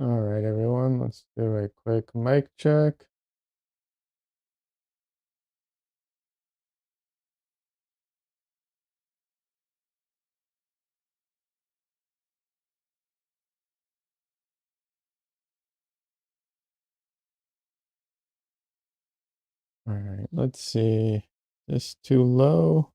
All right, everyone, let's do a quick mic check. All right, let's see. This too low.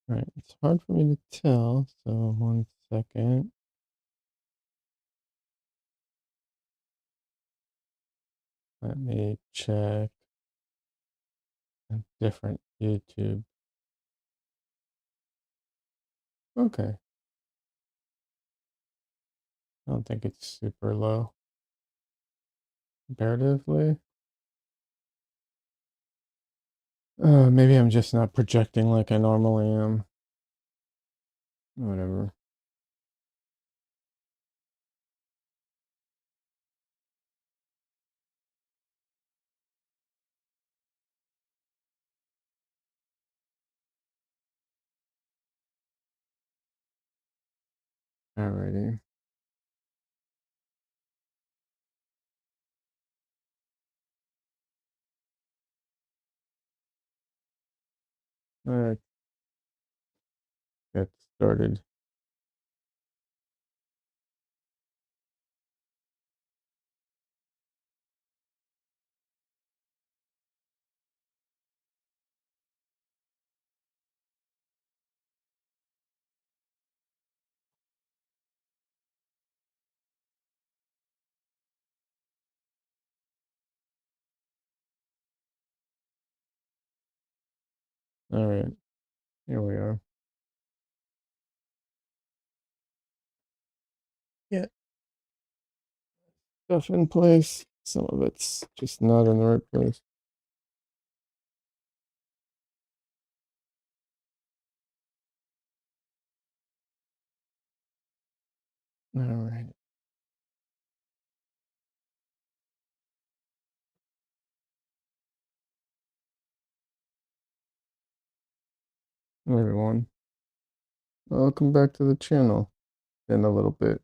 All right, it's hard for me to tell, so 1 second. Let me check a different YouTube. Okay, I don't think it's super low comparatively. Maybe I'm just not projecting like I normally am. Whatever. Alrighty. Let's get started. All right, here we are. Yeah, stuff in place. Some of it's just not in the right place. All right. Hello, everyone. Welcome back to the channel. In a little bit.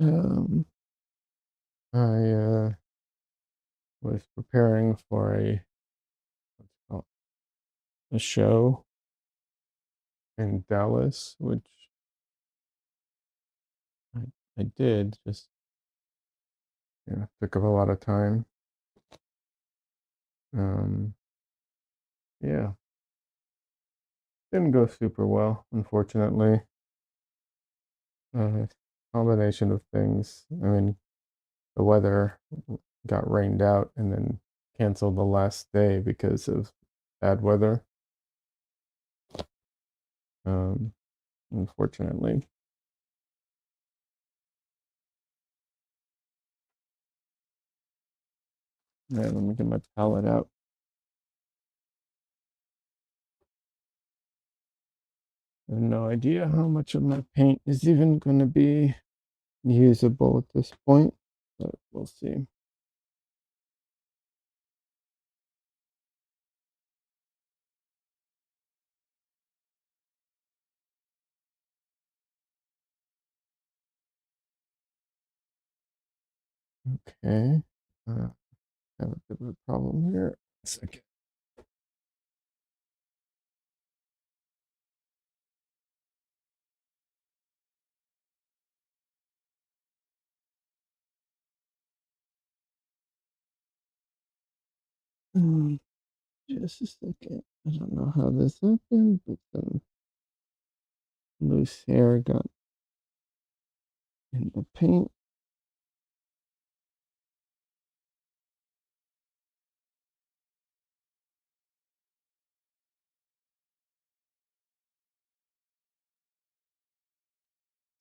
Um, I was preparing for what's it called, a show in Dallas, which I, I did. Just took up a lot of time. Um, yeah, didn't go super well, unfortunately. Uh, Combination of things. I mean, the weather got rained out and then canceled the last day because of bad weather. Um, Unfortunately. Yeah, let me get my palette out. I have no idea how much of my paint is even going to be usable at this point, but we'll see. Okay. Have a bit of a problem here. A second. Um, just a second. I don't know how this happened, but some loose hair got in the paint.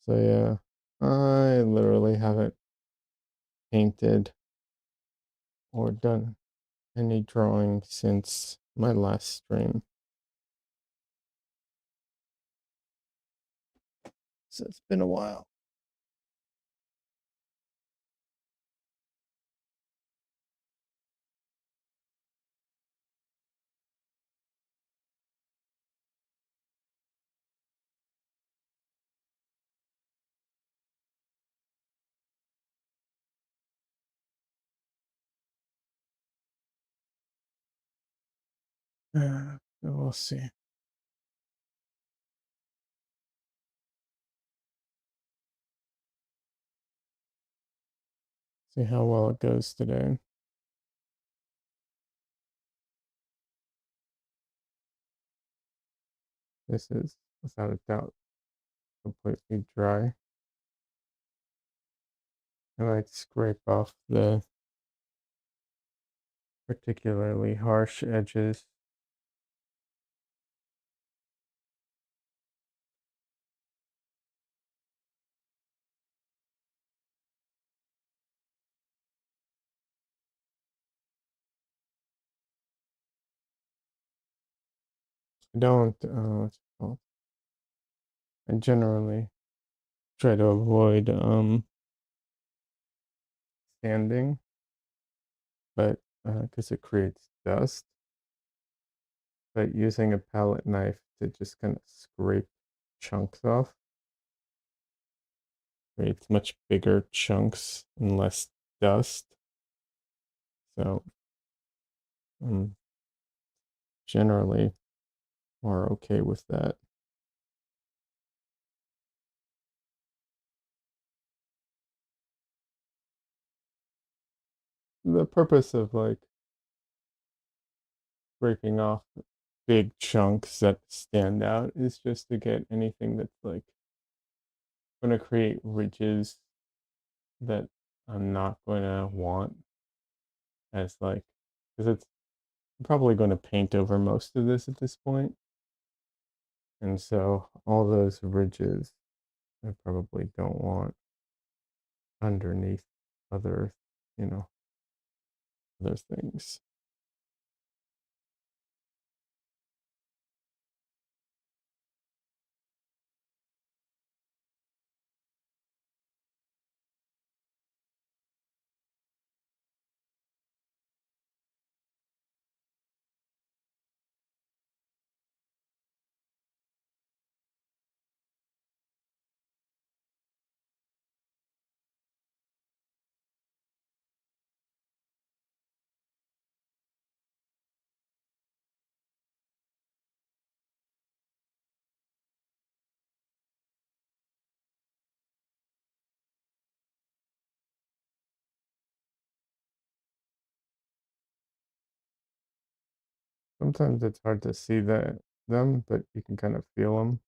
So yeah, I literally haven't painted or done any drawing since my last stream. So it's been a while. We'll see. See how well it goes today. This is, without a doubt, completely dry. I like to scrape off the particularly harsh edges. I don't, what's it called? I generally try to avoid sanding, but because it creates dust. But using a palette knife to just kind of scrape chunks off creates much bigger chunks and less dust. So I'm generally more okay with that. The purpose of like scraping off big chunks that stand out is just to get anything that's like going to create ridges that I'm not going to want as like, because it's I'm probably going to paint over most of this at this point. And so all those ridges I probably don't want underneath other, you know, other things. Sometimes it's hard to see them, but you can kind of feel them.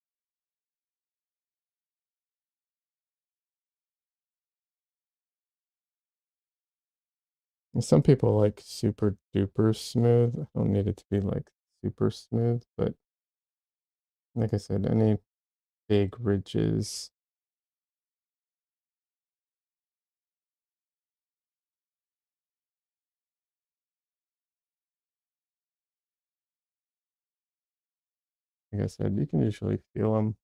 And some people like super duper smooth. I don't need it to be like super smooth, but like I said, any big ridges. Like I said, you can usually feel them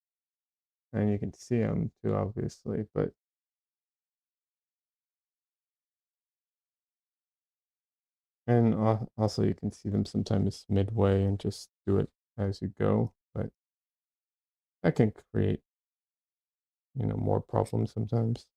and you can see them too, obviously, but and also you can see them sometimes midway and just do it as you go, but that can create, more problems sometimes.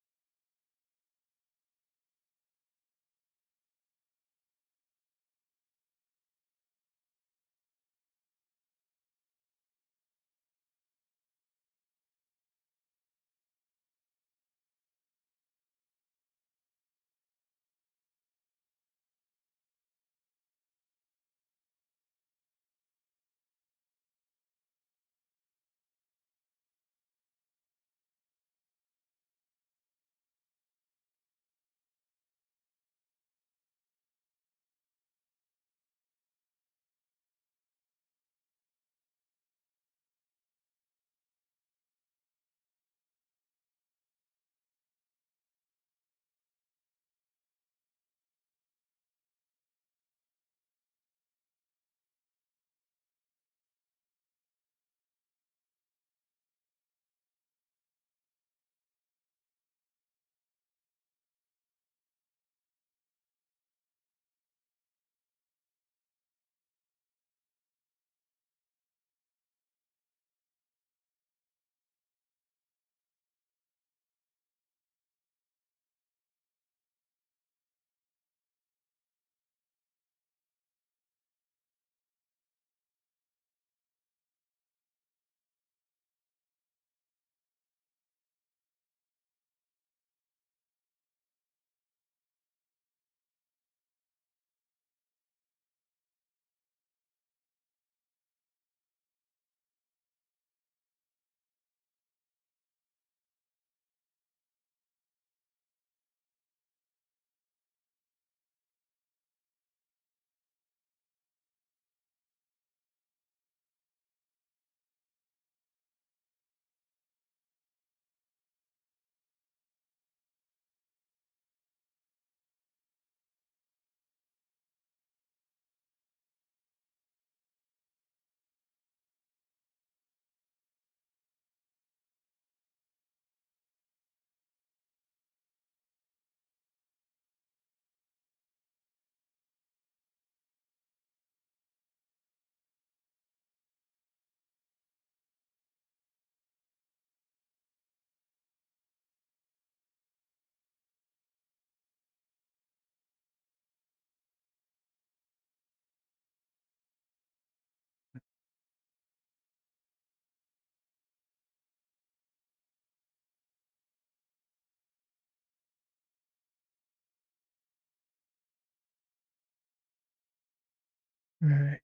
Alright.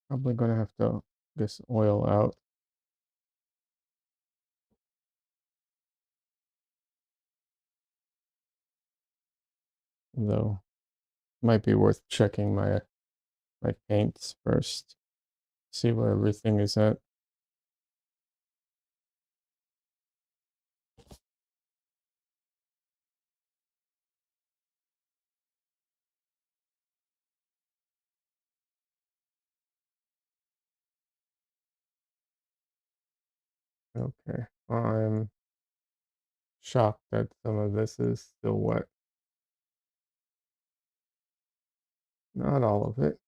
Probably gonna have to just oil out, though might be worth checking my paints first. See where everything is at. Okay. I'm shocked that some of this is still wet. Not all of it,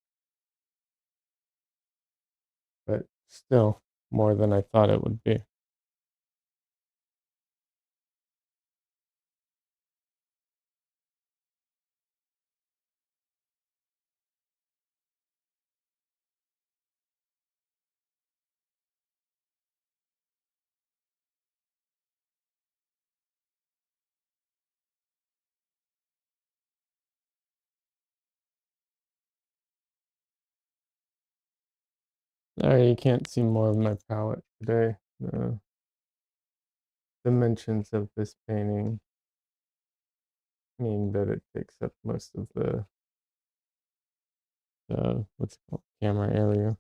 but still more than I thought it would be. Sorry, you can't see more of my palette today. The dimensions of this painting mean that it takes up most of the what's it called, camera area.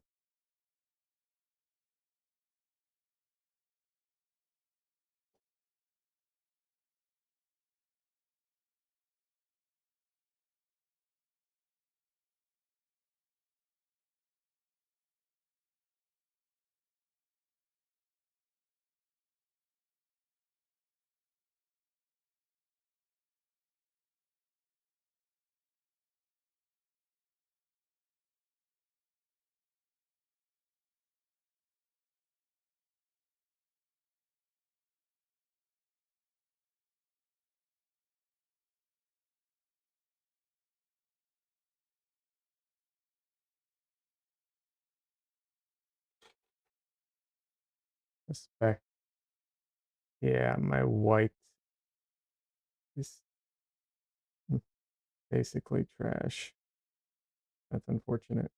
Spec. Yeah, my white is basically trash. That's unfortunate.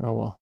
Oh well.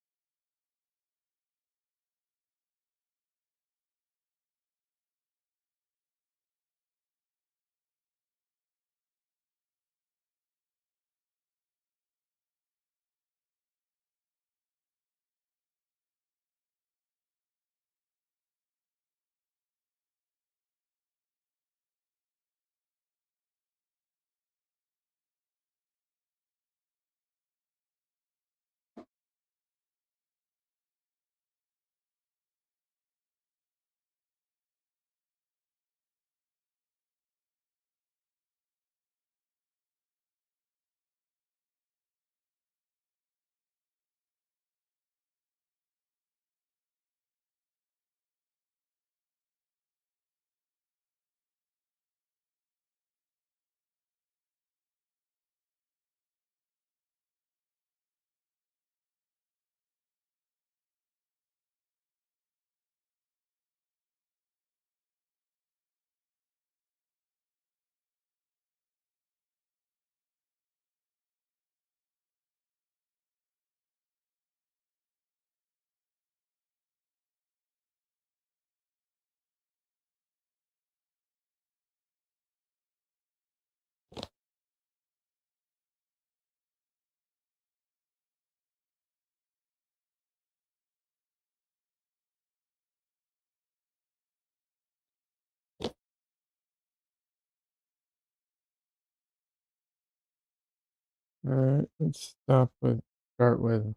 All right, let's start with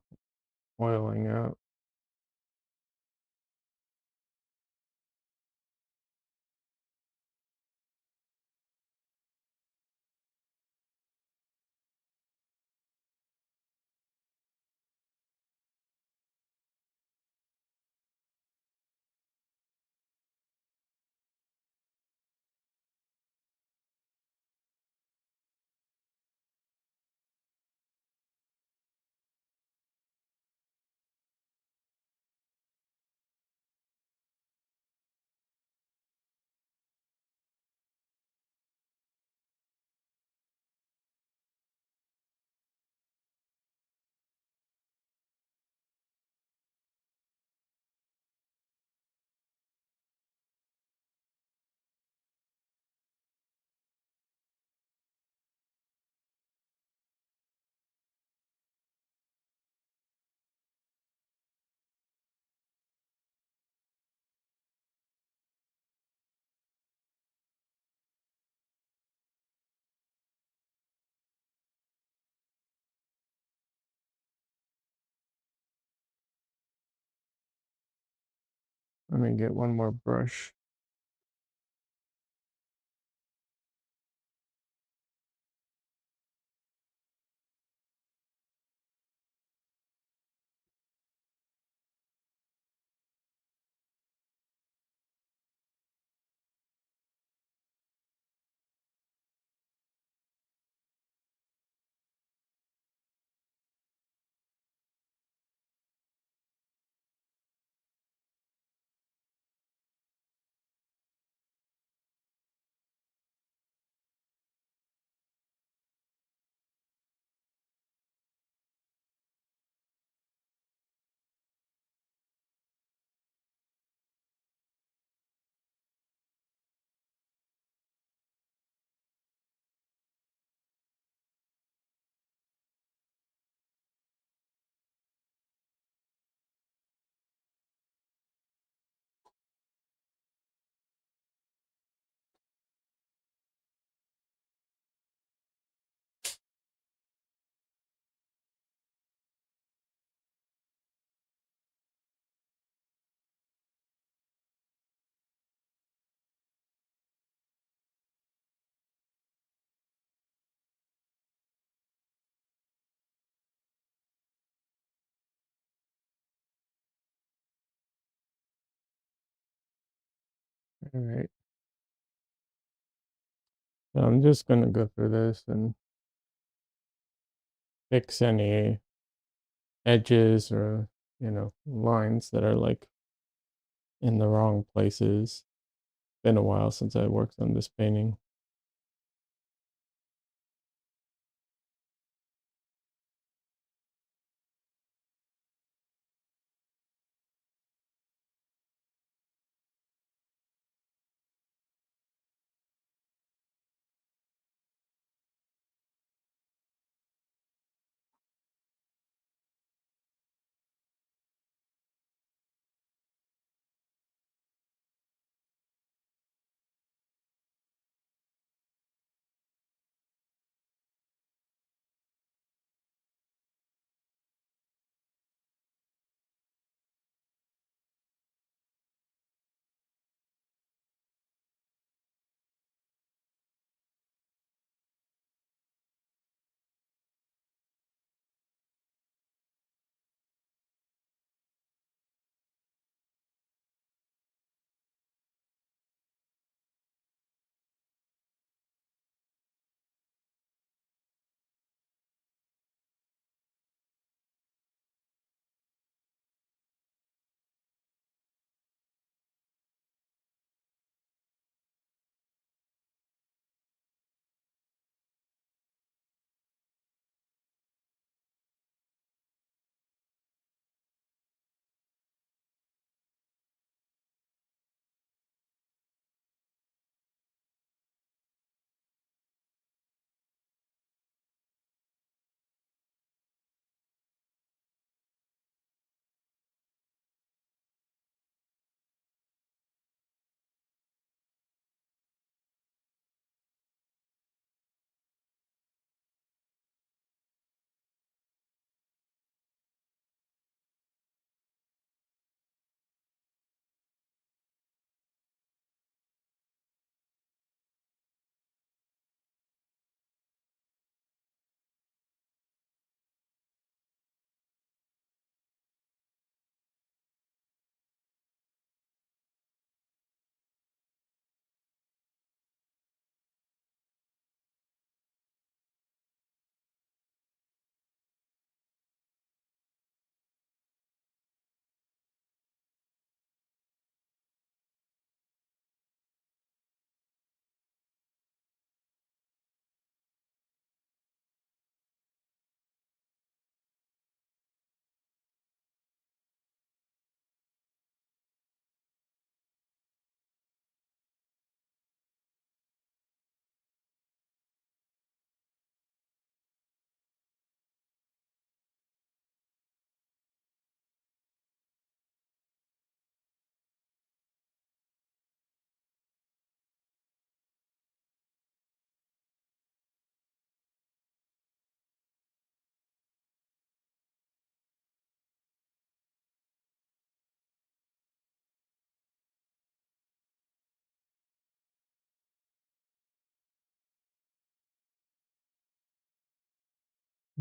oiling out. Let me get one more brush. All right. So I'm just gonna go through this and fix any edges or, lines that are like in the wrong places. Been a while since I worked on this painting.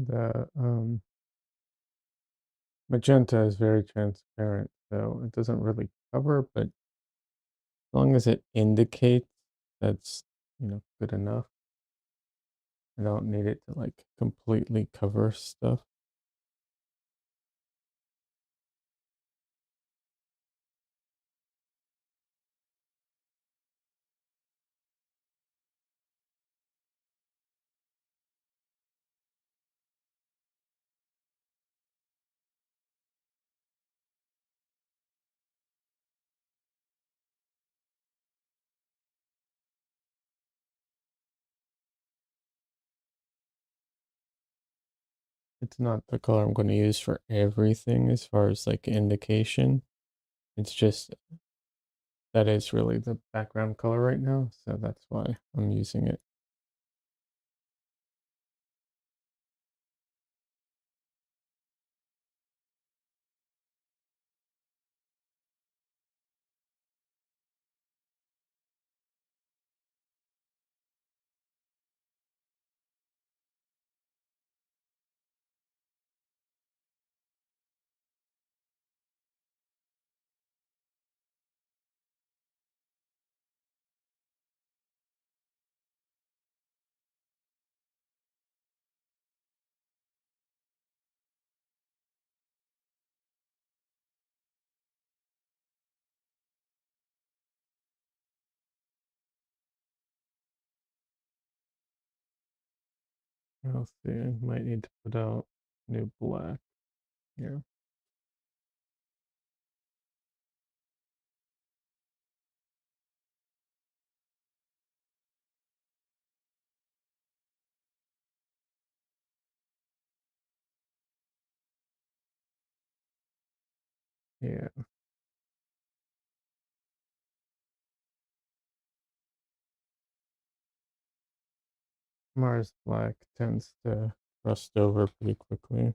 The magenta is very transparent, so it doesn't really cover, but as long as it indicates, that's, good enough. I don't need it to like completely cover stuff. It's not the color I'm going to use for everything as far as like indication. It's just that is really the background color right now, so that's why I'm using it. I'll see. I might need to put out new black here. Yeah, Mars black tends to rust over pretty quickly.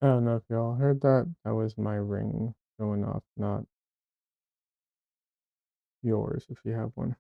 I don't know if y'all heard that. That was my ring going off, not yours if you have one.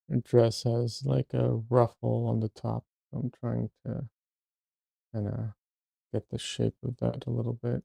Your dress has like a ruffle on the top. I'm trying to kind of get the shape of that a little bit.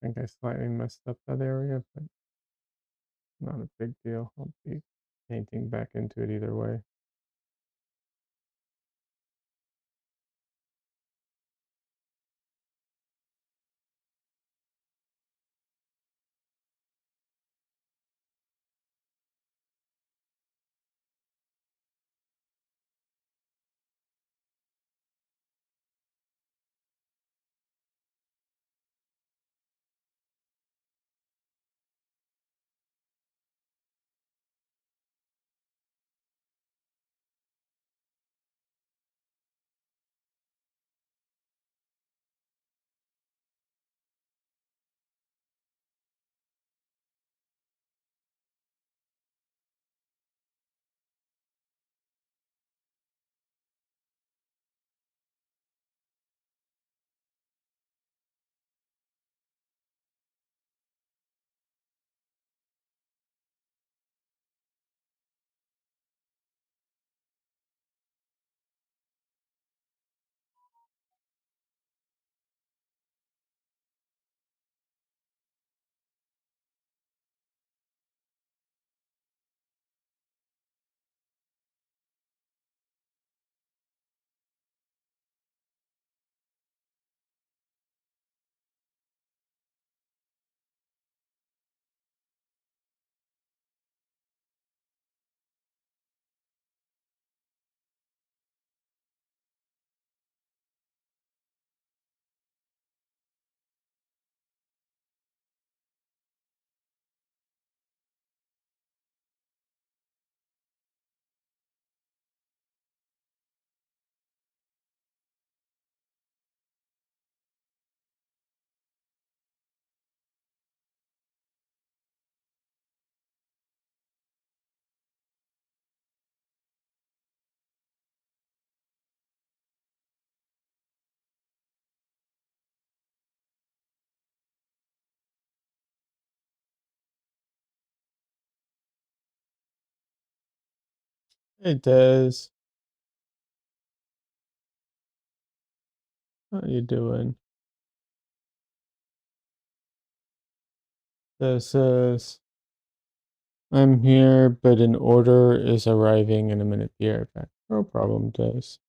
I think I slightly messed up that area, but not a big deal. I'll be painting back into it either way. Hey Des, how you doing? This is I'm here, but an order is arriving in a minute. Be right back. No problem, Des.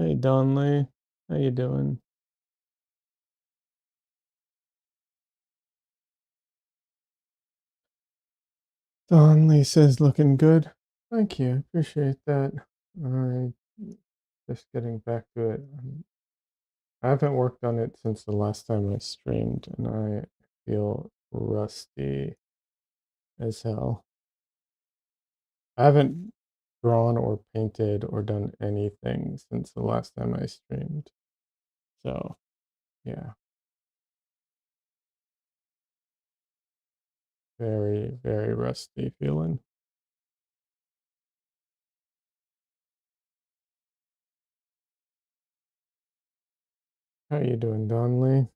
Hey Donley, how you doing? Donley says looking good. Thank you, appreciate that. Alright, just getting back to it. I haven't worked on it since the last time I streamed, and I feel rusty as hell. I haven't drawn or painted or done anything since the last time I streamed. So, yeah, very, very rusty feeling. How you doing, Donley?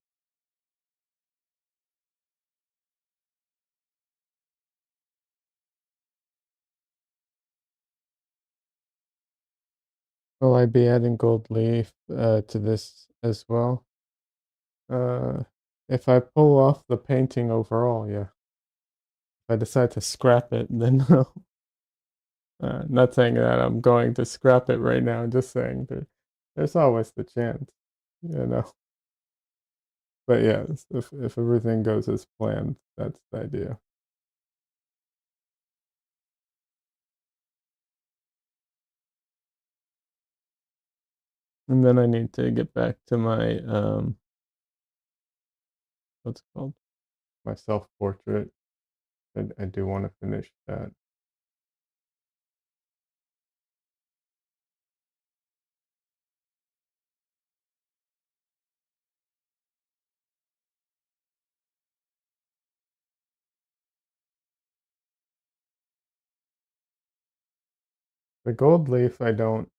Will I be adding gold leaf to this as well? Uh, if I pull off the painting overall, yeah. If I decide to scrap it, then no. Not saying that I'm going to scrap it right now. Just saying there's always the chance, you know. But yeah, if everything goes as planned, that's the idea. And then I need to get back to my what's it called? My self portrait. I do want to finish that. The gold leaf, I don't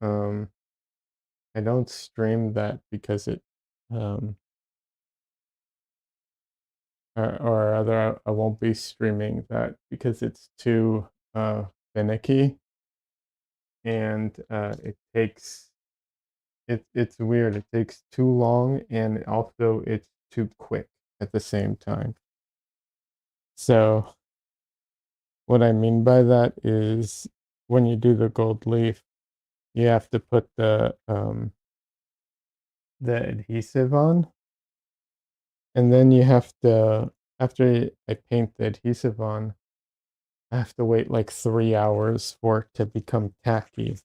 stream that because it um or rather I won't be streaming that because it's too finicky and it's weird. It takes too long and also it's too quick at the same time. So what I mean by that is when you do the gold leaf, you have to put the adhesive on, and then you have to after I paint the adhesive on, I have to wait like 3 hours for it to become tacky.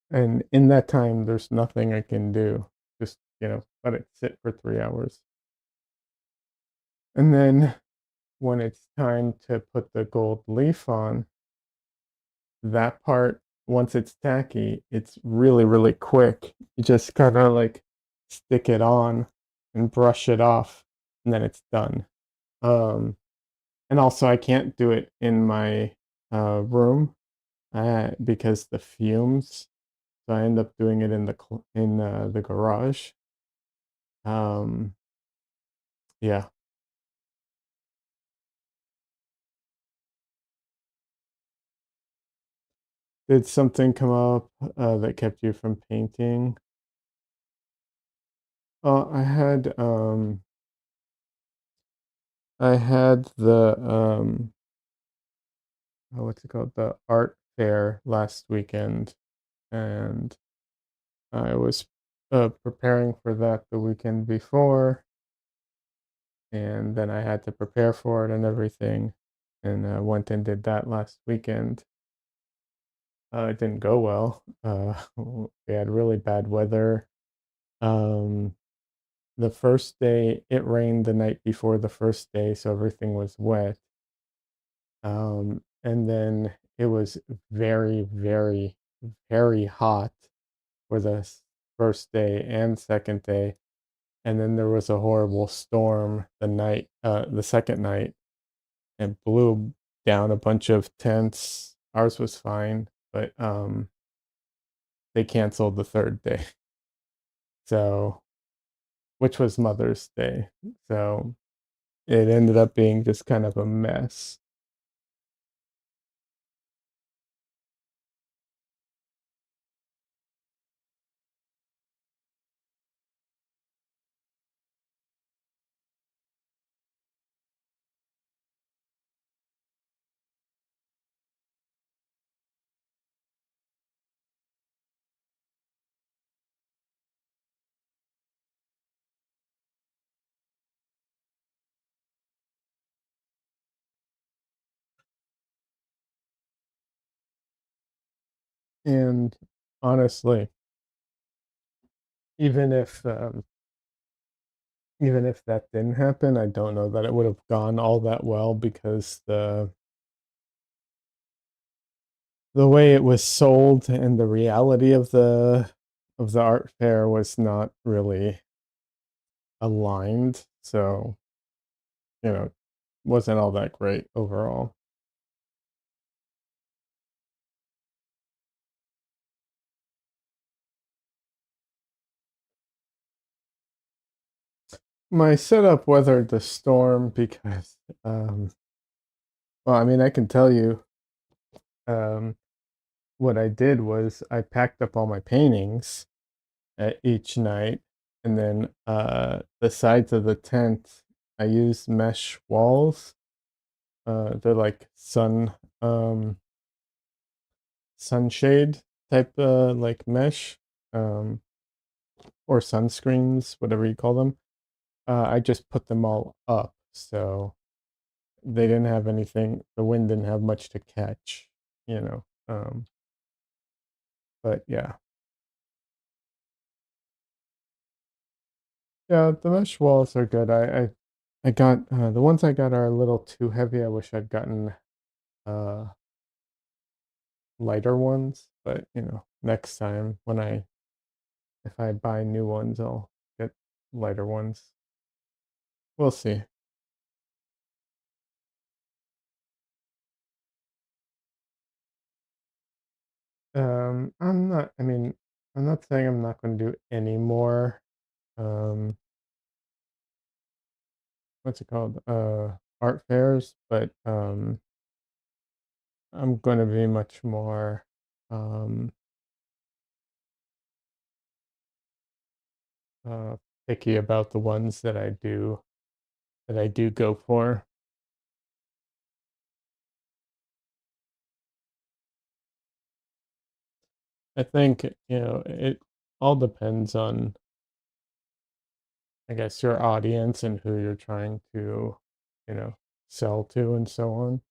And in that time, there's nothing I can do. Just, let it sit for 3 hours. And then when it's time to put the gold leaf on, that part, once it's tacky, it's really, really quick. You just kind of like stick it on and brush it off, and then it's done. Um, and also, I can't do it in my room because the fumes. So I end up doing it in the garage. Um, yeah. Did something come up that kept you from painting? I had the what's it called? The art fair last weekend, and I was preparing for that the weekend before, and then I had to prepare for it and everything, and went and did that last weekend. It didn't go well. We had really bad weather. Um, the first day it rained the night before the first day, so everything was wet. And then it was very, very, very hot for the first day and second day. And then there was a horrible storm the second night, and blew down a bunch of tents. Ours was fine, but they canceled the third day. So, which was Mother's Day. So it ended up being just kind of a mess. And honestly, even if even if that didn't happen, I don't know that it would have gone all that well, because the way it was sold and the reality of the art fair was not really aligned. So, wasn't all that great overall. My setup weathered the storm because, well, I mean, I can tell you, um, what I did was I packed up all my paintings at each night, and then the sides of the tent, I used mesh walls. They're like sunshade type like mesh, um or sunscreens, whatever you call them. I just put them all up, so they didn't have anything, the wind didn't have much to catch, you know. But yeah. Yeah, the mesh walls are good. I got the ones I got are a little too heavy. I wish I'd gotten uh lighter ones, but next time when I if I buy new ones, I'll get lighter ones. We'll see. I mean, I'm not saying I'm not going to do any more, um, what's it called? Art fairs, but I'm going to be much more, um, uh, picky about the ones that I do go for. I think, it all depends on, I guess, your audience and who you're trying to, you know, sell to and so on.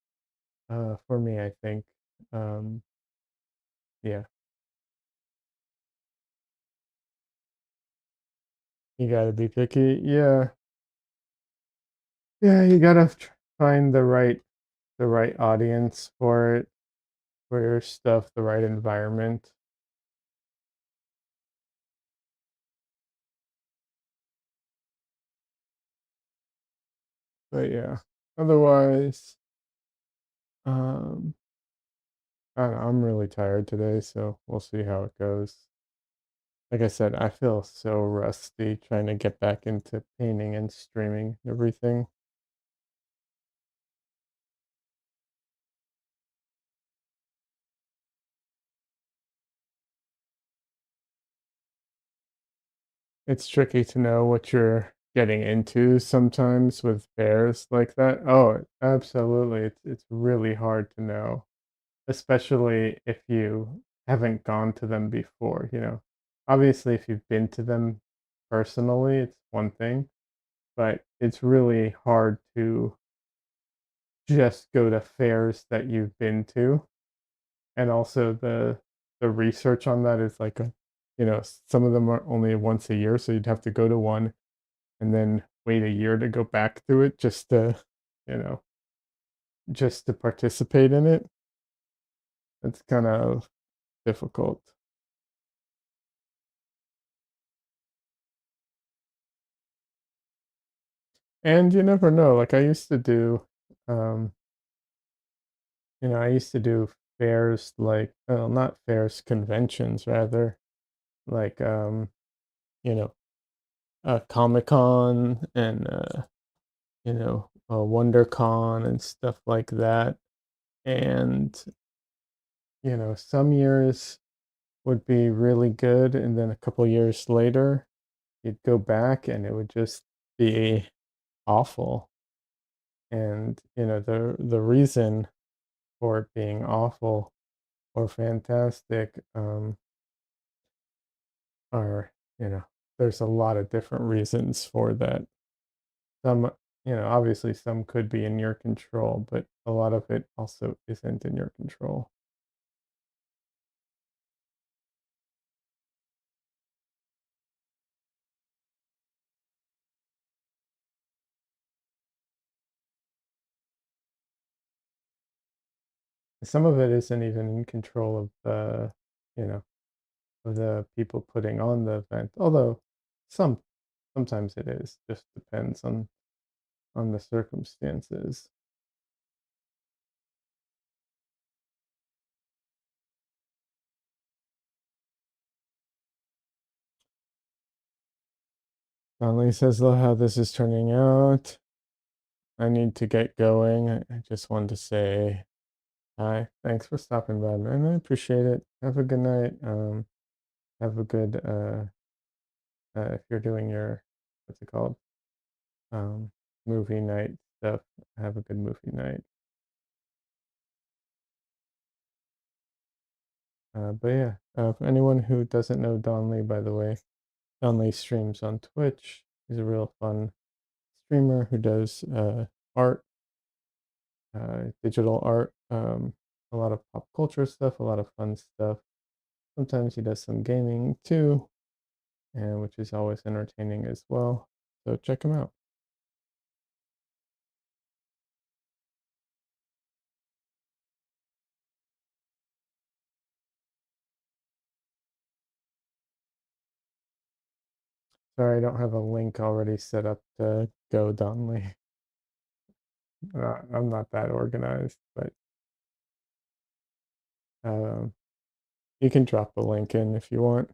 For me, I think, um, yeah, you gotta be picky. Yeah, yeah, you gotta find the right audience for it, for your stuff, the right environment. But yeah, otherwise, um, I don't know, I'm really tired today, so we'll see how it goes. Like I said, I feel so rusty trying to get back into painting and streaming and everything. It's tricky to know what you're getting into sometimes with fairs like that. Oh, absolutely. It's really hard to know, especially if you haven't gone to them before. Obviously, if you've been to them personally, it's one thing, but it's really hard to just go to fairs that you've been to. And also the research on that is like some of them are only once a year, so you'd have to go to one and then wait a year to go back to it you know, just to participate in it. It's kind of difficult. And you never know. Like um, I used to do fairs like, well, not fairs, conventions rather, like you know, Comic Con and WonderCon and stuff like that. And some years would be really good, and then a couple years later, you'd go back and it would just be awful. And the reason for it being awful or fantastic are there's a lot of different reasons for that. Some, obviously some could be in your control, but a lot of it also isn't in your control. Some of it isn't even in control of you know, the people putting on the event. Although some sometimes it is. Just depends on the circumstances. Conley says, "Love how this is turning out. I need to get going. I just wanted to say hi. Thanks for stopping by, man. I appreciate it. Have a good night. Have a good if you're doing your what's it called? Um, movie night stuff. Have a good movie night. But yeah, for anyone who doesn't know Don Lee, by the way, Don Lee streams on Twitch. He's a real fun streamer who does art, digital art, a lot of pop culture stuff, a lot of fun stuff. Sometimes he does some gaming too, and which is always entertaining as well. So check him out. Sorry, I don't have a link already set up to go Don Lee. I'm not that organized, but um, you can drop the link in if you want.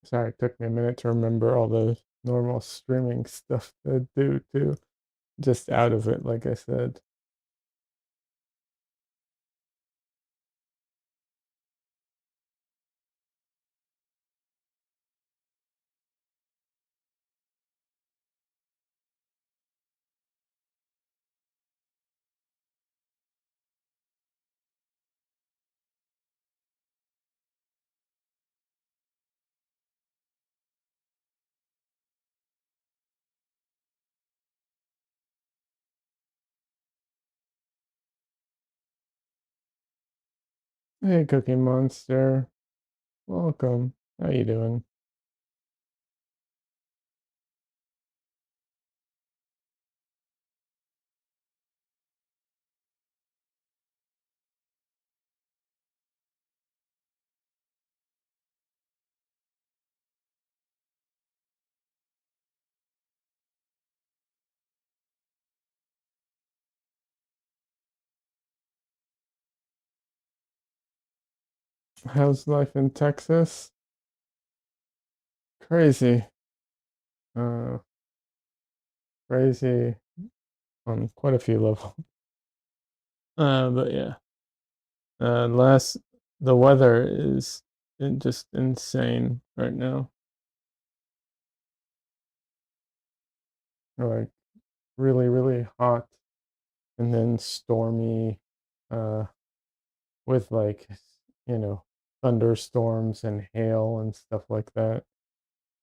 Sorry, it took me a minute to remember all the normal streaming stuff to do too. Just out of it, like I said. Hey, Cookie Monster. Welcome. How you doing? How's life in Texas? Crazy. Uh, crazy on quite a few levels. But yeah. Last the weather is just insane right now. Like really, really hot and then stormy, uh, with like, you know, thunderstorms and hail and stuff like that.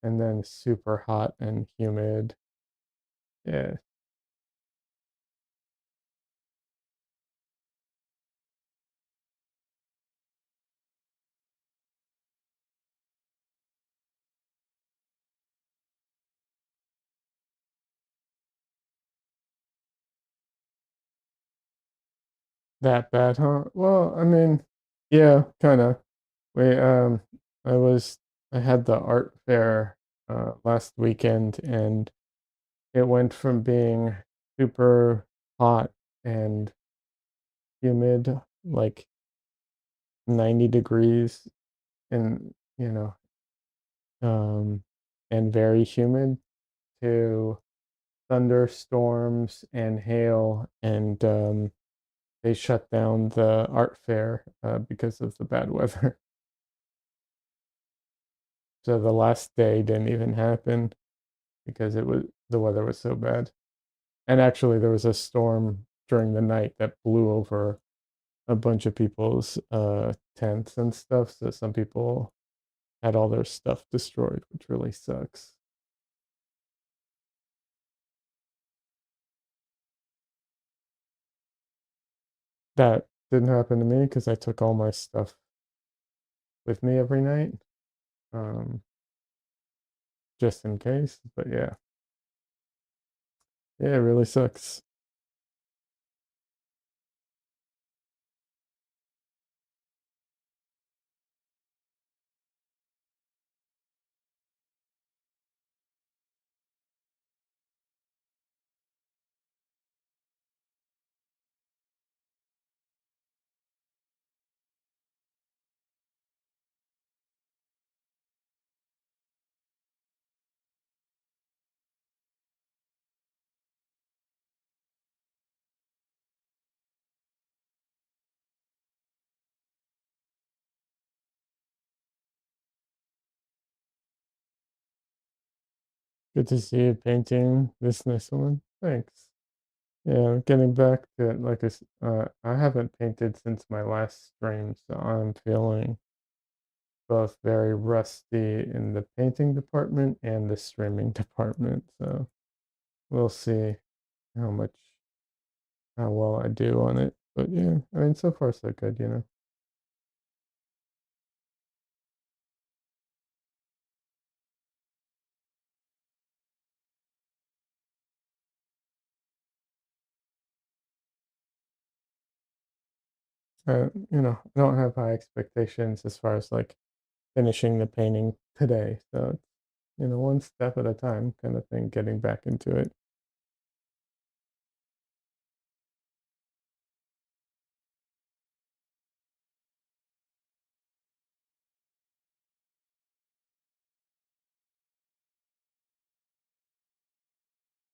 And then super hot and humid. Yeah, that bad, huh? Well, I mean, yeah, kind of. We I was I had the art fair last weekend, and it went from being super hot and humid, like 90 degrees, and um and very humid, to thunderstorms and hail, and they shut down the art fair because of the bad weather. So the last day didn't even happen because the weather was so bad. And actually, there was a storm during the night that blew over a bunch of people's tents and stuff. So some people had all their stuff destroyed, which really sucks. That didn't happen to me because I took all my stuff with me every night, um, just in case. But yeah, yeah, it really sucks. Good to see you painting this nice one. Thanks. Yeah, getting back to it, I haven't painted since my last stream, so I'm feeling both very rusty in the painting department and the streaming department. So we'll see how much, how well I do on it. But yeah, I mean, so far so good. I don't have high expectations as far as like finishing the painting today. So it's, one step at a time kind of thing, getting back into it.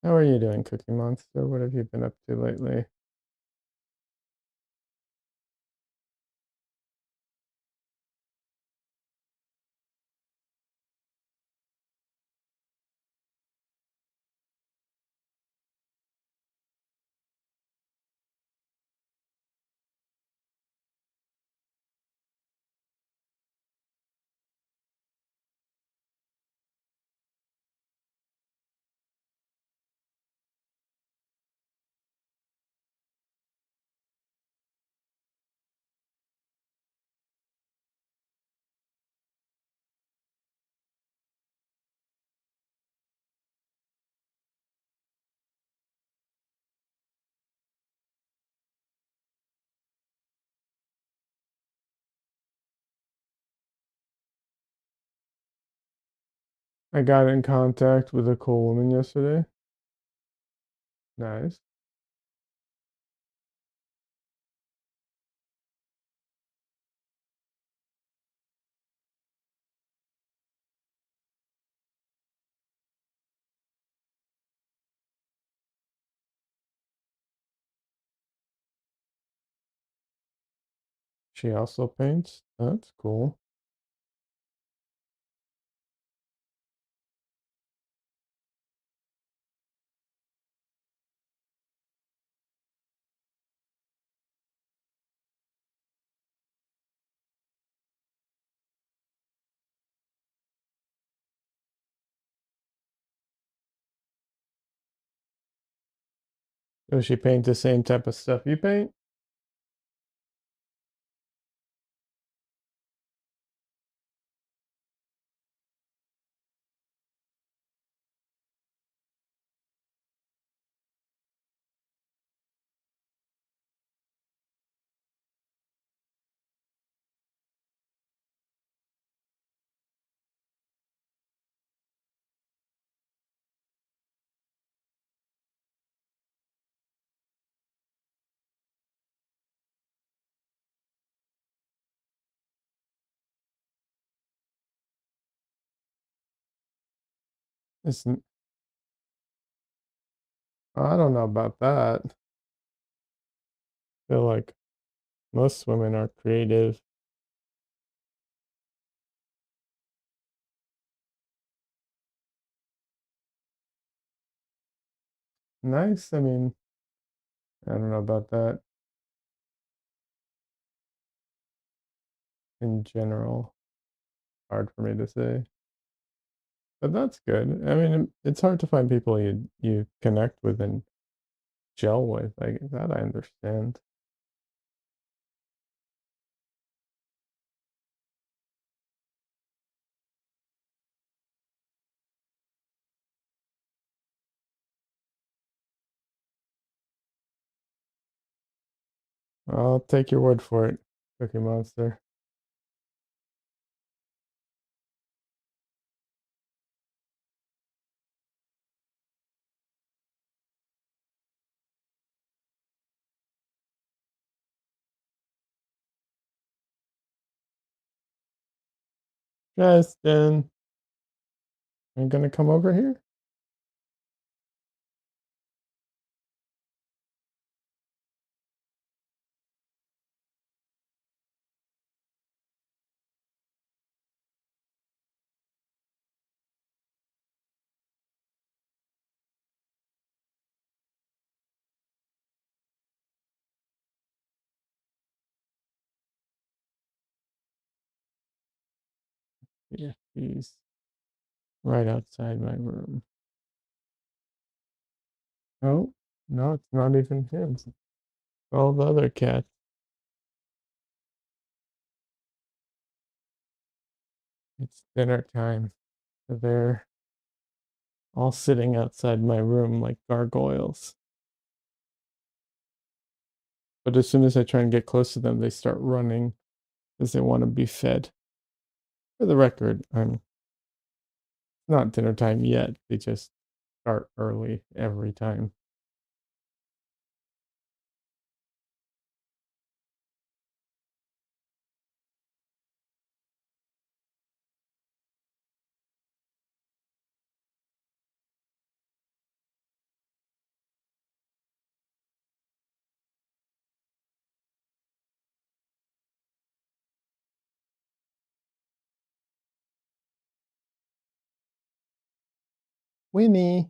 How are you doing, Cookie Monster? What have you been up to lately? I got in contact with a cool woman yesterday. Nice. She also paints? That's cool. Does she paint the same type of stuff you paint? Isn't I don't know about that. I feel like most women are creative. Nice. I mean, I don't know about that in general. Hard for me to say. But that's good. I mean, it's hard to find people you connect with and gel with. Like that I understand. I'll take your word for it, Cookie Monster. Justin, are you gonna come over here? Yeah, he's right outside my room. Oh, no, it's not even him. It's all the other cats. It's dinner time. They're all sitting outside my room like gargoyles. But as soon as I try and get close to them, they start running because they want to be fed. For the record, I'm not dinner time yet. They just start early every time. Winnie,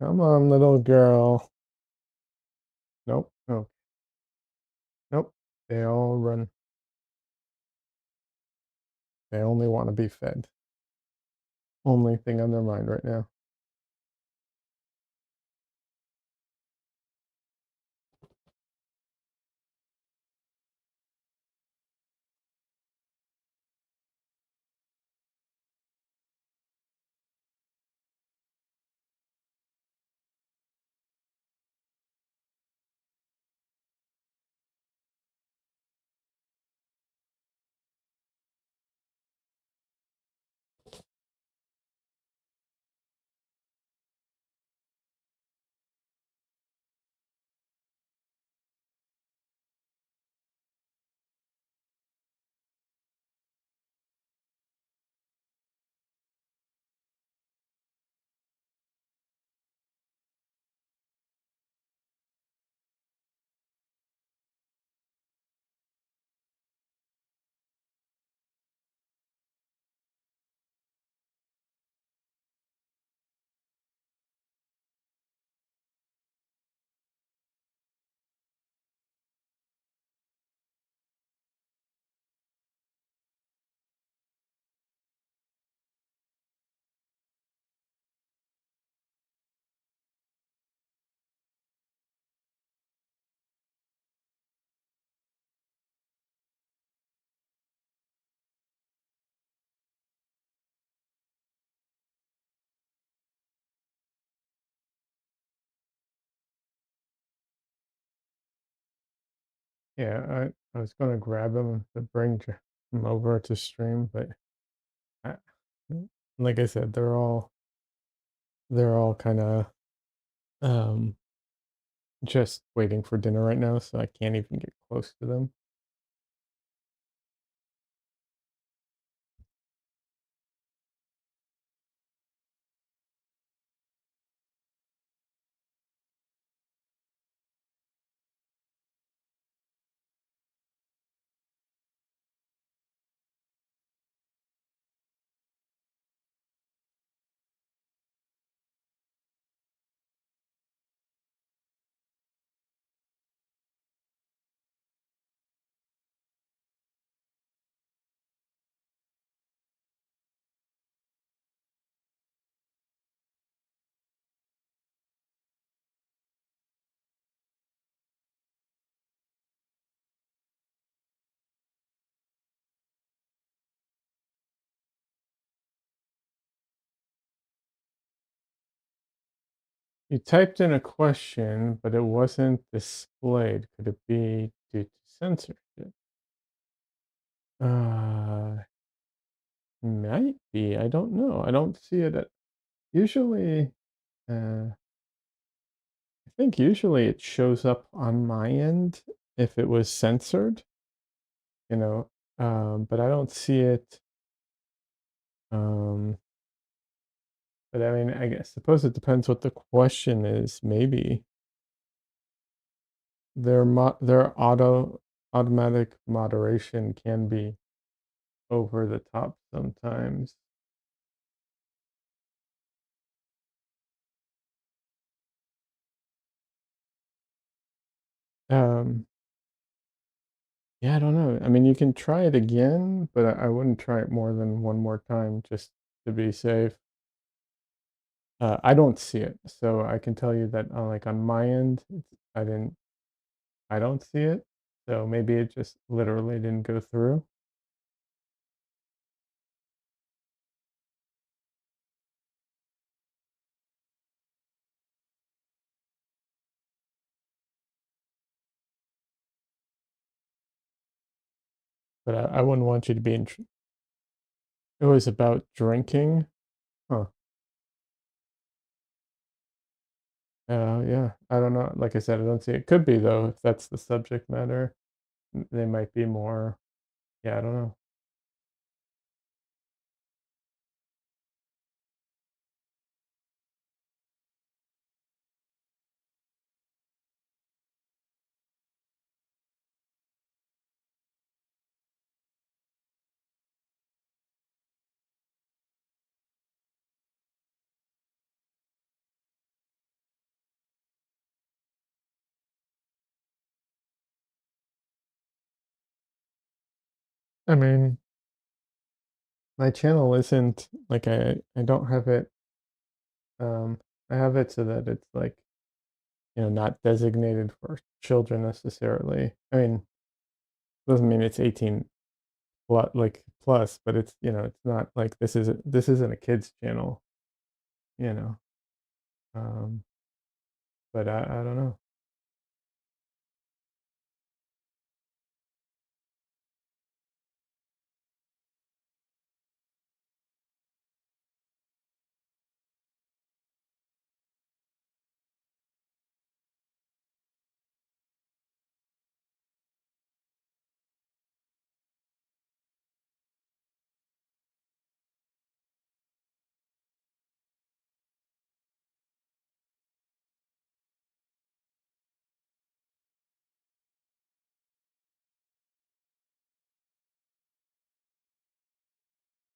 come on, little girl. Nope, nope, nope. They all run. They only want to be fed. Only thing on their mind right now. Yeah, I was gonna grab him to bring him over to stream, but I, like I said, they're all kind of um just waiting for dinner right now, so I can't even get close to them. You typed in a question, but it wasn't displayed. Could it be due to censorship? Uh, might be. I don't know. I don't see it at usually. I think usually it shows up on my end if it was censored, you know, but I don't see it. Um, but I mean, I guess suppose it depends what the question is. Maybe their automatic moderation can be over the top sometimes. Um, yeah, I don't know. I mean, you can try it again, but I wouldn't try it more than one more time just to be safe. I don't see it, so I can tell you that like on my end, I didn't, I don't see it. So maybe it just literally didn't go through. But I wouldn't want you to be in. It was about drinking. Huh. Yeah. I don't know. Like I said, I don't see it. Could be though, if that's the subject matter. They might be more. Yeah, I don't know. I mean, my channel isn't like I don't have it. I have it so that it's like not designated for children necessarily. I mean, doesn't mean it's 18 plus, like plus, but it's it's not like this isn't a kids channel, you know. Um, but I don't know.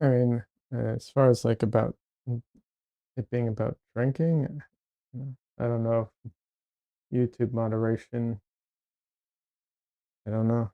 I mean, as far as like about it being about drinking, I don't know if YouTube moderation. I don't know.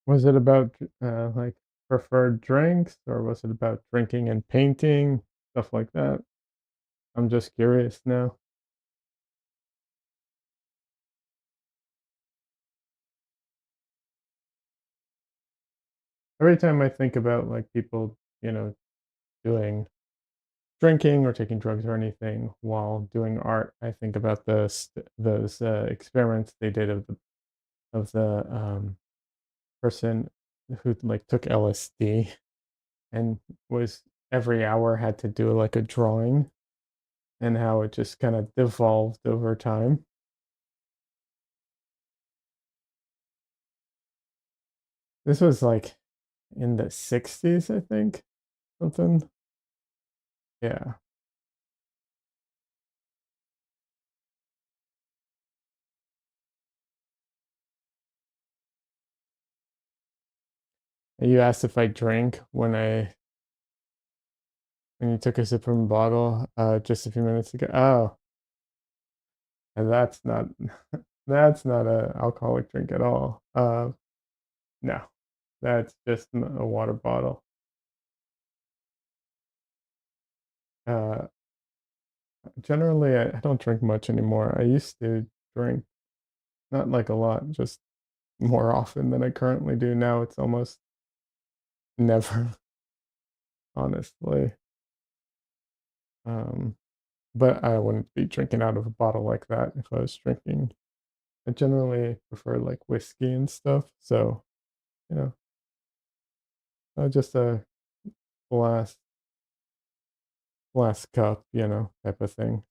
Was it about, like, preferred drinks, or was it about drinking and painting, stuff like that? I'm just curious now. Every time I think about, like, people, doing drinking or taking drugs or anything while doing art, I think about those, experiments they did of the person who, like, took LSD and was every hour had to do, like, a drawing, and how it just kinda devolved over time. This was, like, in the '60s, I think, something. Yeah. You asked if I drank when you took a sip from a bottle, just a few minutes ago. Oh, and that's not that's not a alcoholic drink at all. No, that's just a water bottle. Uh, Generally, I don't drink much anymore. I used to drink, not like a lot, just more often than I currently do. Now it's almost never, honestly. Um, but I wouldn't be drinking out of a bottle like that if I was drinking. I generally prefer like whiskey and stuff. So, you know, just a glass, glass cup, type of thing.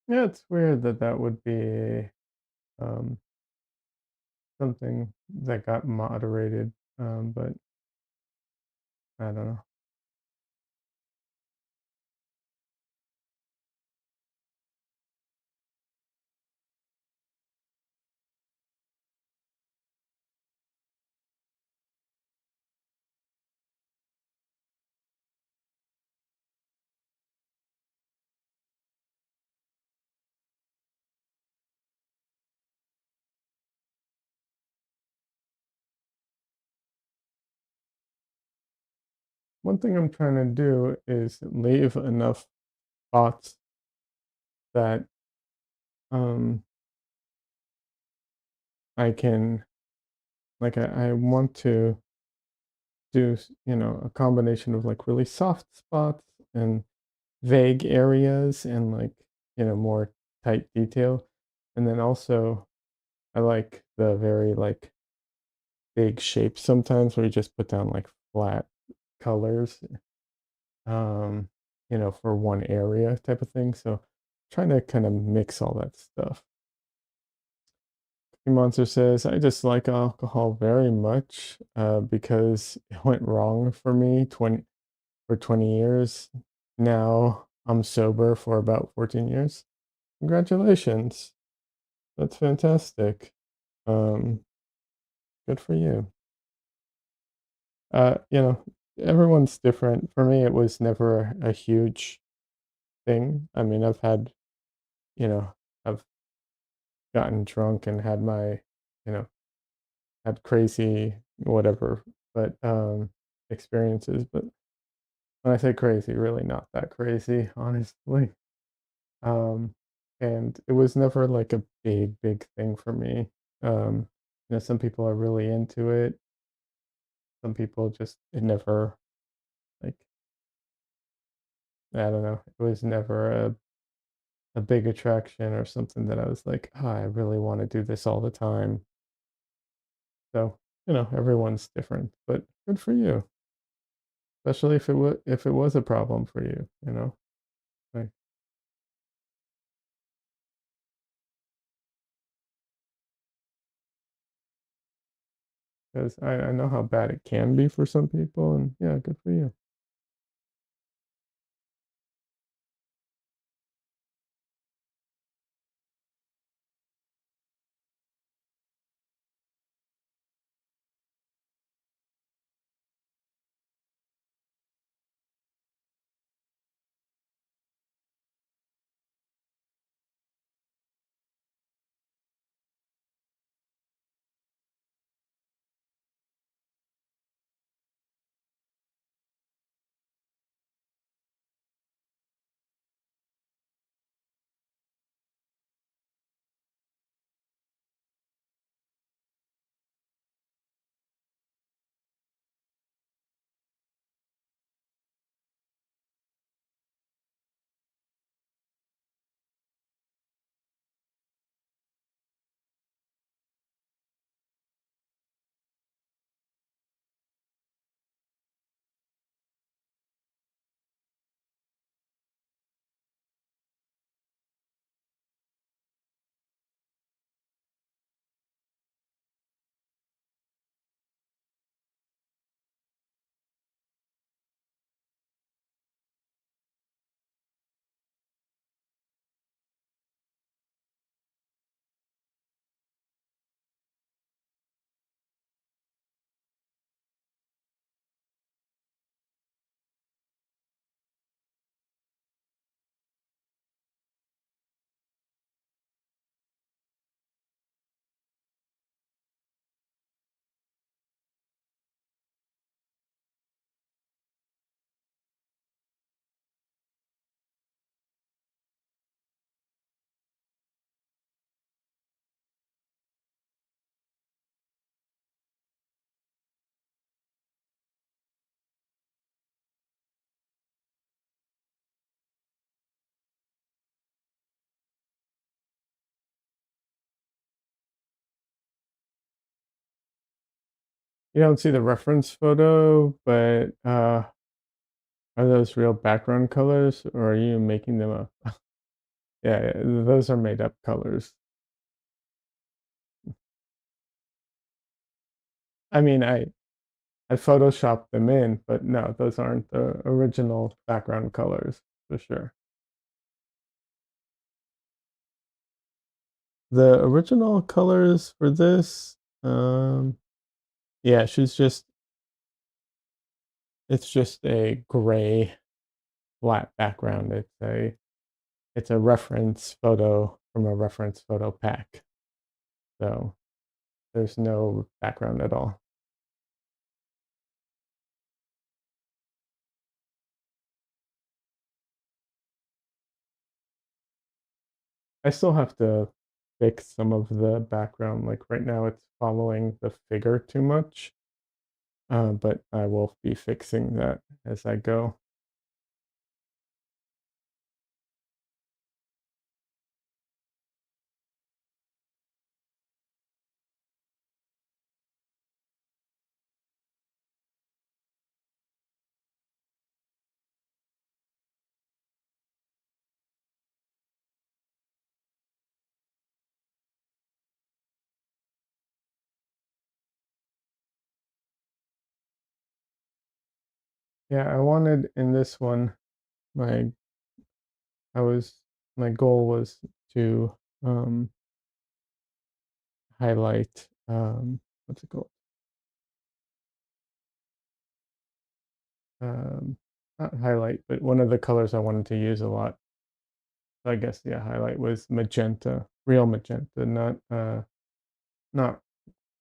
Yeah, it's weird that that would be um, something that got moderated, but I don't know. One thing I'm trying to do is leave enough spots that um, I can, like, I want to do, a combination of like really soft spots and vague areas and like, more tight detail. And then also, I like the very like big shapes sometimes where you just put down like flat colors, um, for one area type of thing. So trying to kind of mix all that stuff. Monster says, I dislike alcohol very much because it went wrong for me 20 years. Now I'm sober for about 14 years. Congratulations. That's fantastic. Um, Good for you. Uh, you know, Everyone's different. For me, it was never a huge thing. I mean, you know, I've gotten drunk and had you know, had crazy whatever, but experiences. But when I say crazy, really not that crazy, honestly. Um, and it was never like a big thing for me. Some people are really into it. Some people just it never like I don't know. It was never a big attraction or something that I was like, oh, I really want to do this all the time. So, everyone's different, but good for you. Especially if it was a problem for you. Like, because I know how bad it can be for some people, and yeah, good for you. You don't see the reference photo, but are those real background colors, or are you making them up? Yeah, yeah, those are made up colors. I mean, I photoshopped them in, but no, those aren't the original background colors for sure. The original colors for this, yeah, it's just a gray flat background. It's a reference photo from a reference photo pack. So there's no background at all. I still have to fix some of the background. Like right now, it's following the figure too much, but I will be fixing that as I go. Yeah, I wanted in this one, my I was my goal was to highlight what's it called? Um, Not highlight, but one of the colors I wanted to use a lot. I guess yeah, highlight was magenta, real magenta, not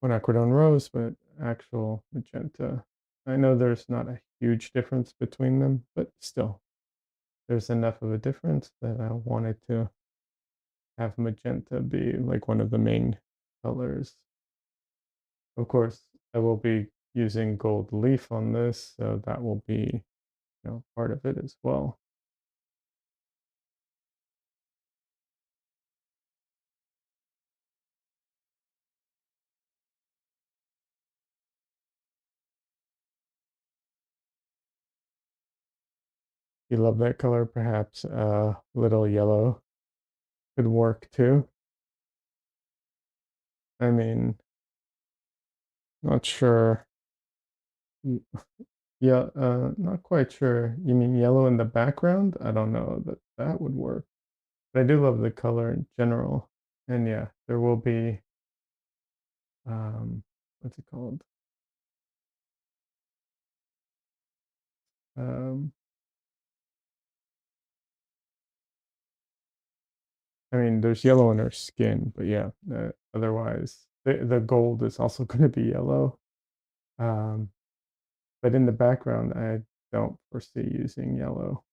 quinacridone rose, but actual magenta. I know there's not a huge difference between them, but still, there's enough of a difference that I wanted to have magenta be like one of the main colors. Of course, I will be using gold leaf on this, so that will be, part of it as well. You love that color, perhaps a little yellow could work too. I mean, not sure. Mm, yeah, not quite sure. You mean yellow in the background? I don't know that that would work. But I do love the color in general. And yeah, there will be what's it called? Um, I mean, there's yellow in her skin, but yeah, otherwise the gold is also going to be yellow. Um, but in the background, I don't foresee using yellow.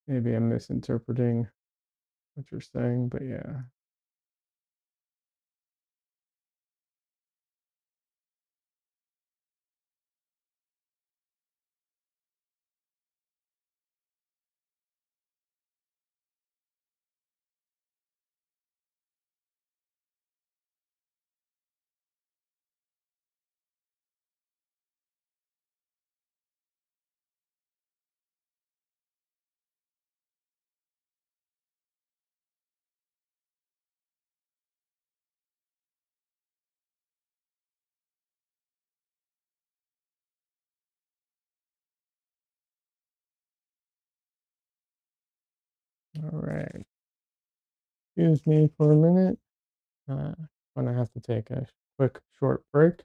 Maybe I'm misinterpreting what you're saying, but yeah. All right. Excuse me for a minute. Gonna have to take a quick short break.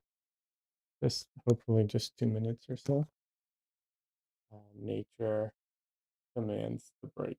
Just hopefully just 2 minutes or so. Nature demands the break.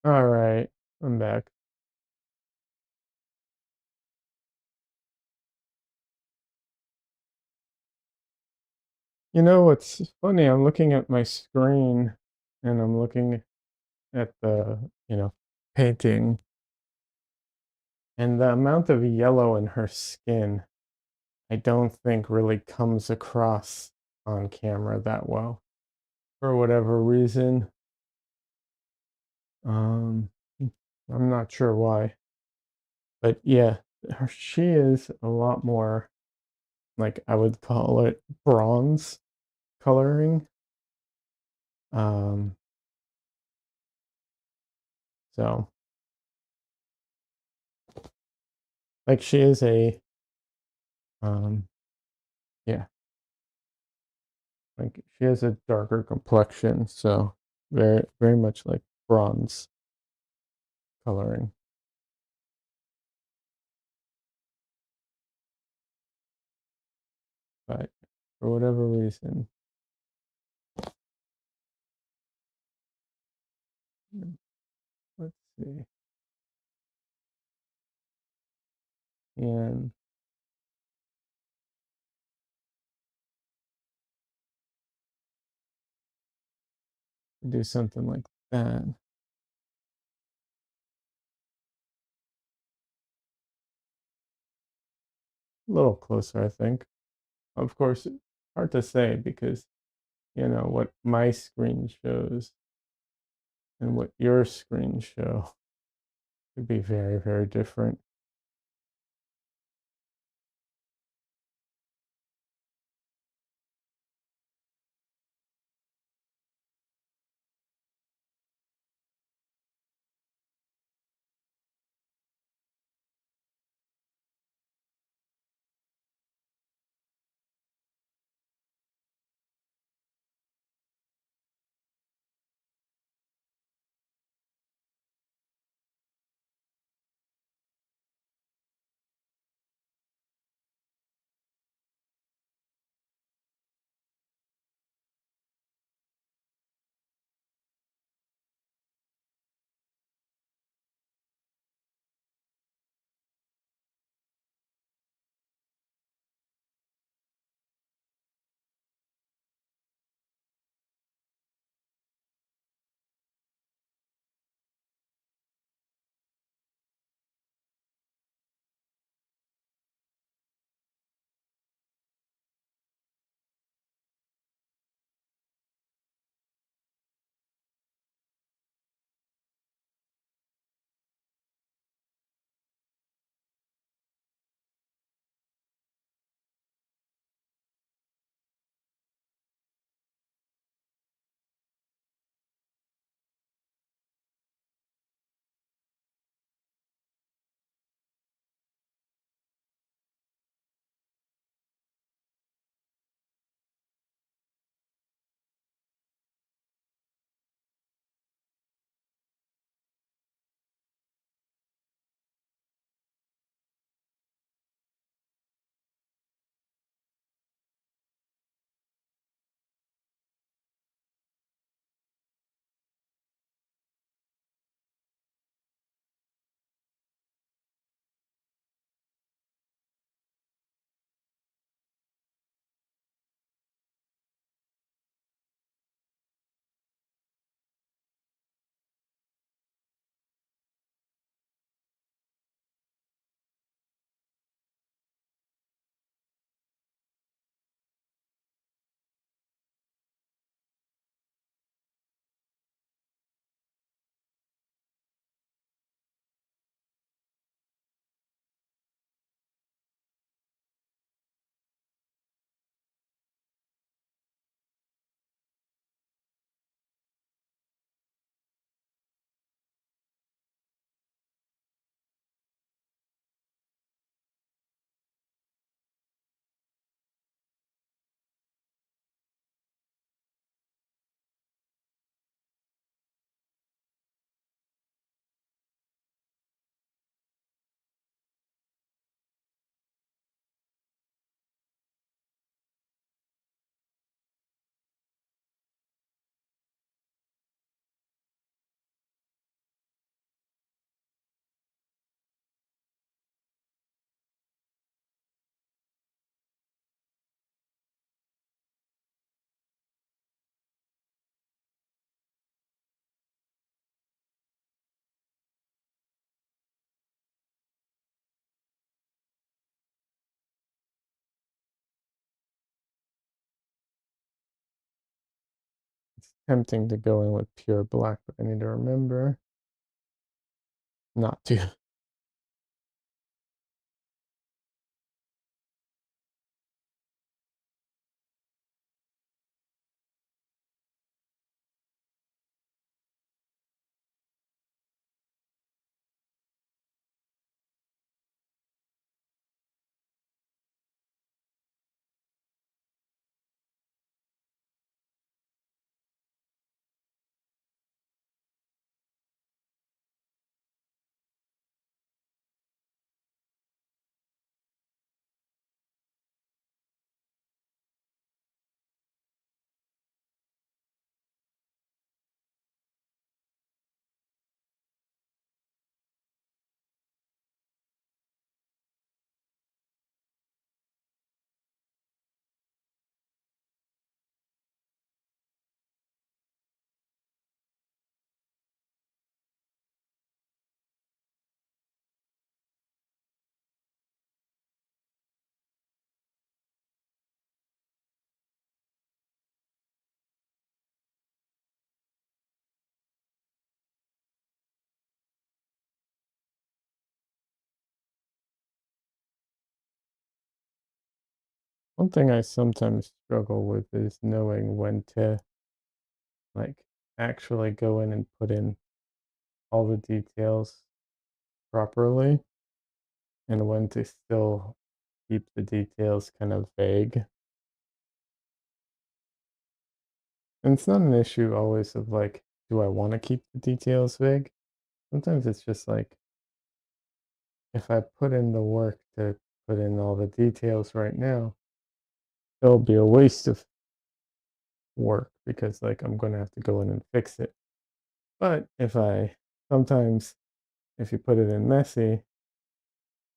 All right, I'm back. You know what's funny? I'm looking at my screen and I'm looking at the, painting, and the amount of yellow in her skin, I don't think really comes across on camera that well for whatever reason. Um, I'm not sure why, but yeah, she is a lot more like I would call it bronze coloring. Um, so like she is a um, yeah, like she has a darker complexion, so very much like bronze coloring. But for whatever reason, let's see, and do something like that. A little closer, I think. Of course, hard to say because what my screen shows and what your screen show could be very different. tempting to go in with pure black, but I need to remember not to. One thing I sometimes struggle with is knowing when to like actually go in and put in all the details properly and when to still keep the details kind of vague. And it's not an issue always of like, do I want to keep the details vague? Sometimes it's just like, if I put in the work to put in all the details right now, it'll be a waste of work because like I'm going to have to go in and fix it. But sometimes if you put it in messy,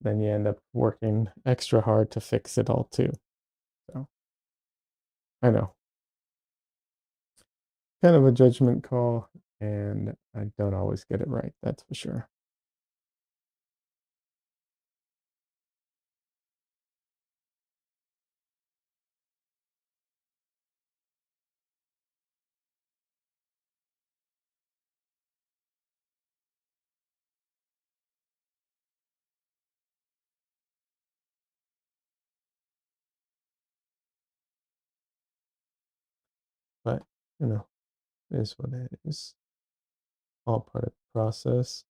then you end up working extra hard to fix it all too. So I know, kind of a judgment call, and I don't always get it right. That's for sure. But you know, it is what it is. All part of the process.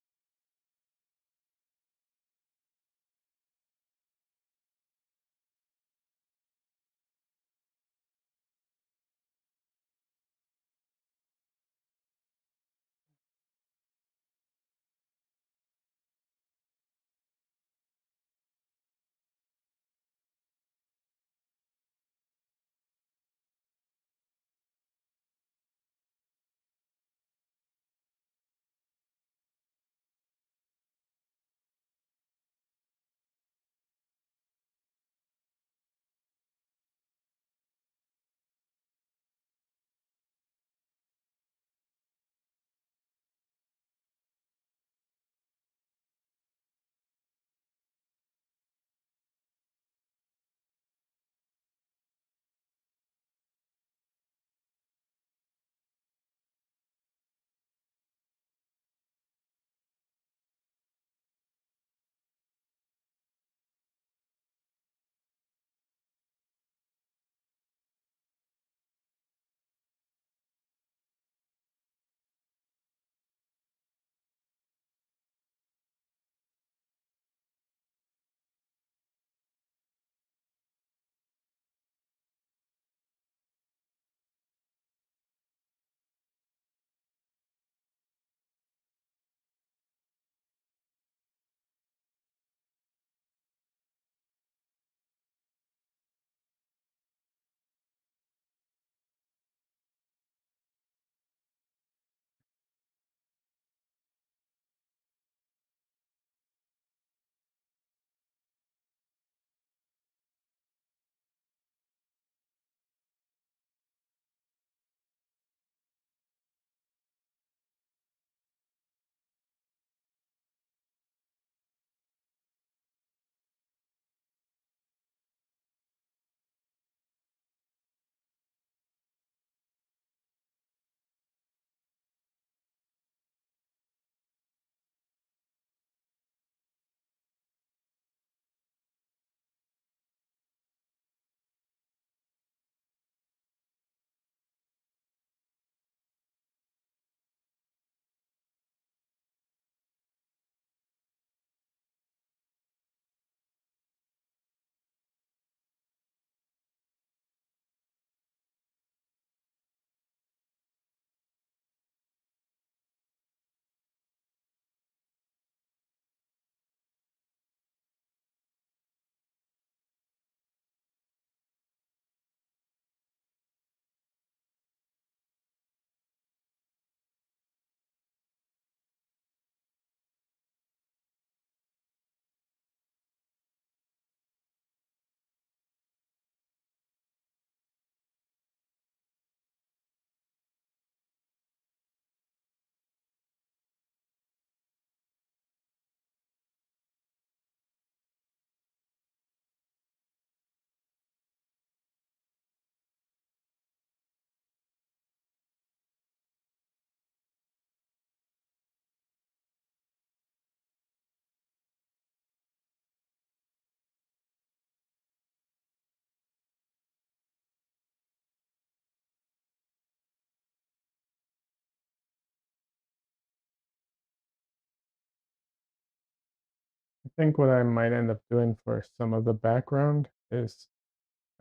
think what I might end up doing for some of the background is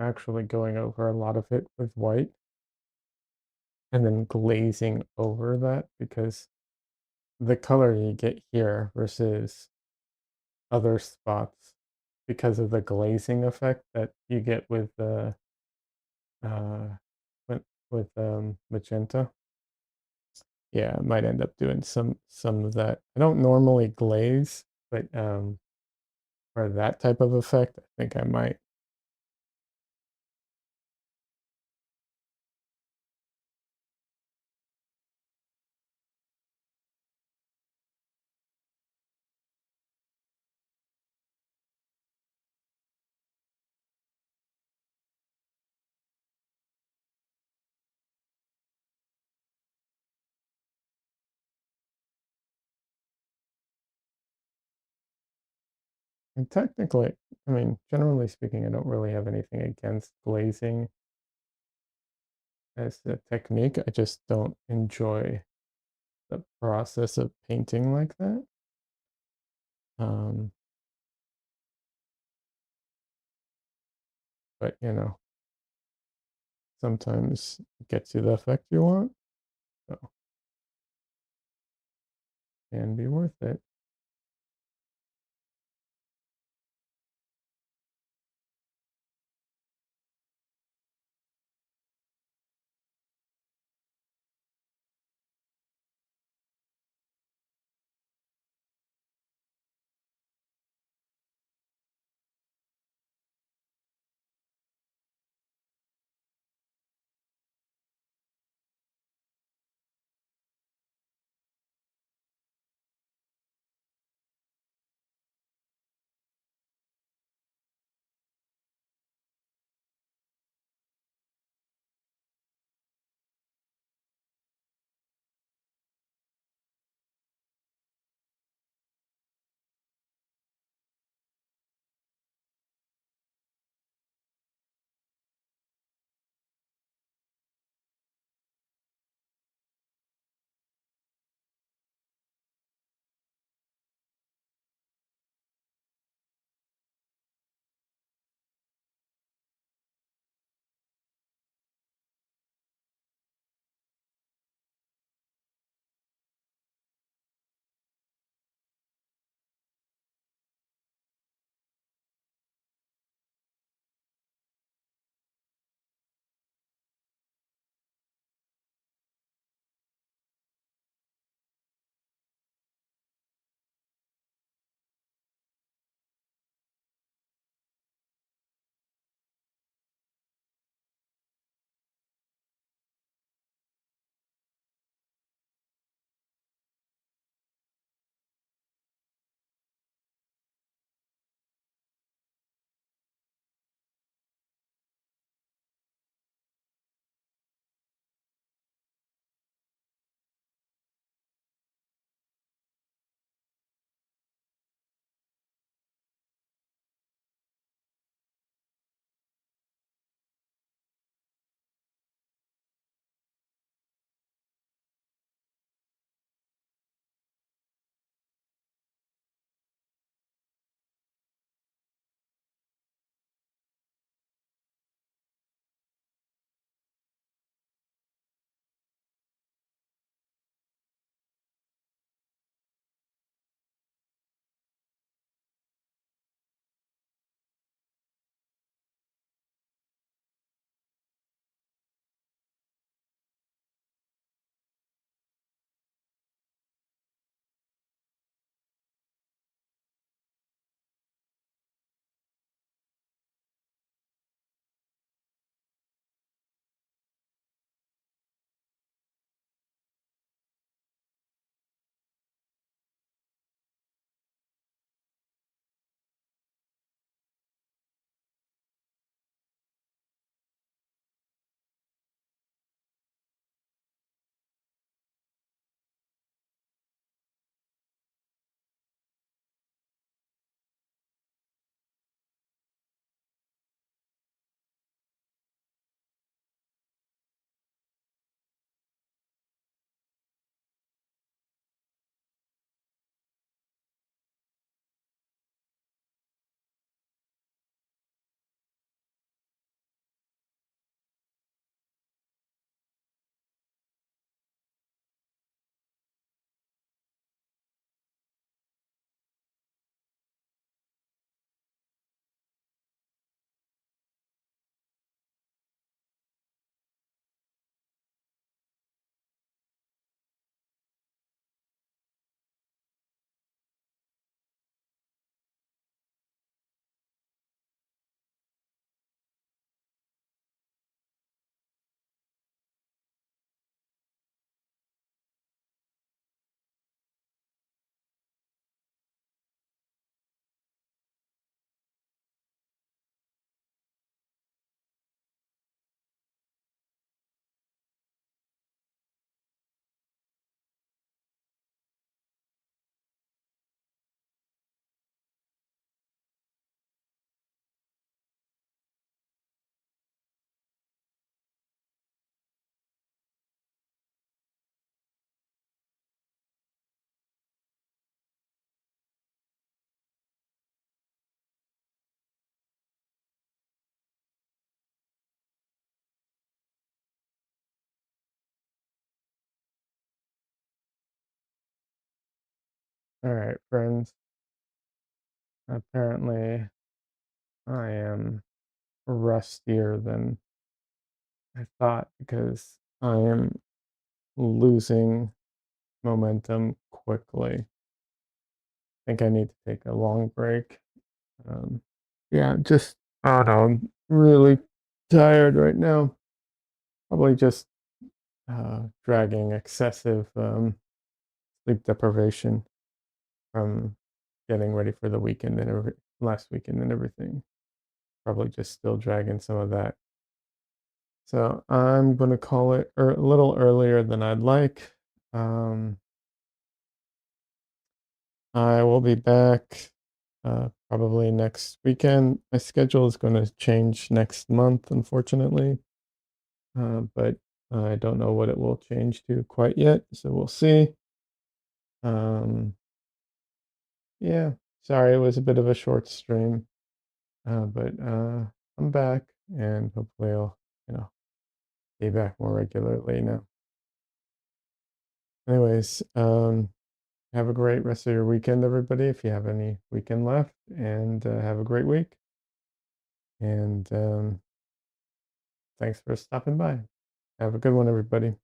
actually going over a lot of it with white and then glazing over that because the color you get here versus other spots because of the glazing effect that you get with the uh magenta. Yeah, I might end up doing some of that. I don't normally glaze, but for that type of effect, I think I might. And technically, I mean, generally speaking, I don't really have anything against glazing as a technique. I just don't enjoy the process of painting like that. Um, but sometimes it gets you the effect you want, so it can be worth it. All right, friends. Apparently, I am rustier than I thought because I am losing momentum quickly. I think I need to take a long break. Um, yeah, just, I don't know, I'm really tired right now. Probably just dragging excessive sleep deprivation from getting ready for the weekend and last weekend and everything. Probably just still dragging some of that. So I'm going to call it a little earlier than I'd like. Um, I will be back probably next weekend. My schedule is going to change next month, unfortunately, but I don't know what it will change to quite yet. So we'll see. Um, yeah, sorry, it was a bit of a short stream, but I'm back and hopefully I'll, you know, be back more regularly now. Anyways, have a great rest of your weekend, everybody, if you have any weekend left, and have a great week. And thanks for stopping by. Have a good one, everybody.